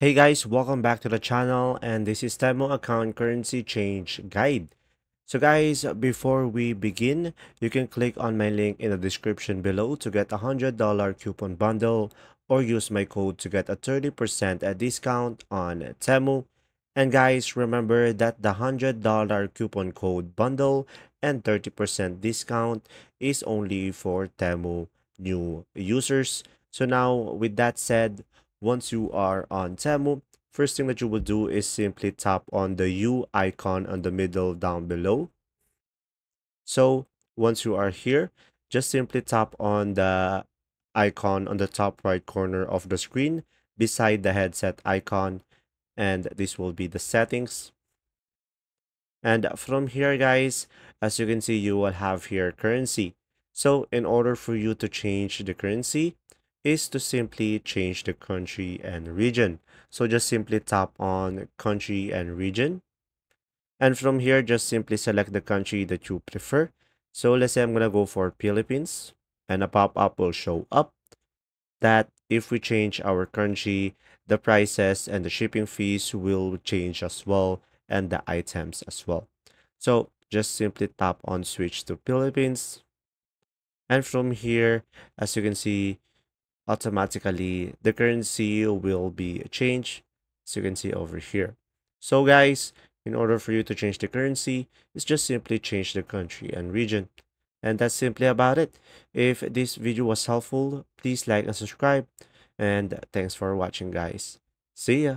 Hey guys, welcome back to the channel, and this is Temu account currency change guide. So guys, before we begin, you can click on my link in the description below to get a $100 coupon bundle or use my code to get a 30% discount on Temu. And guys, remember that the $100 coupon code bundle and 30% discount is only for Temu new users. So now with that said, once you are on Temu, first thing that you will do is simply tap on the U icon on the middle down below. So once you are here, just simply tap on the icon on the top right corner of the screen beside the headset icon, and this will be the settings. And from here, guys, as you can see, you will have here currency. So in order for you to change the currency is to simply change the country and region. So just simply tap on country and region. And from here, just simply select the country that you prefer. So let's say I'm going to go for Philippines, and a pop-up will show up that if we change our country, the prices and the shipping fees will change as well, and the items as well. So just simply tap on switch to Philippines. And from here, as you can see, automatically the currency will be changed, as you can see over here. So guys, in order for you to change the currency, it's just simply change the country and region. And that's simply about it. If this video was helpful, please like and subscribe. And thanks for watching, guys. See ya.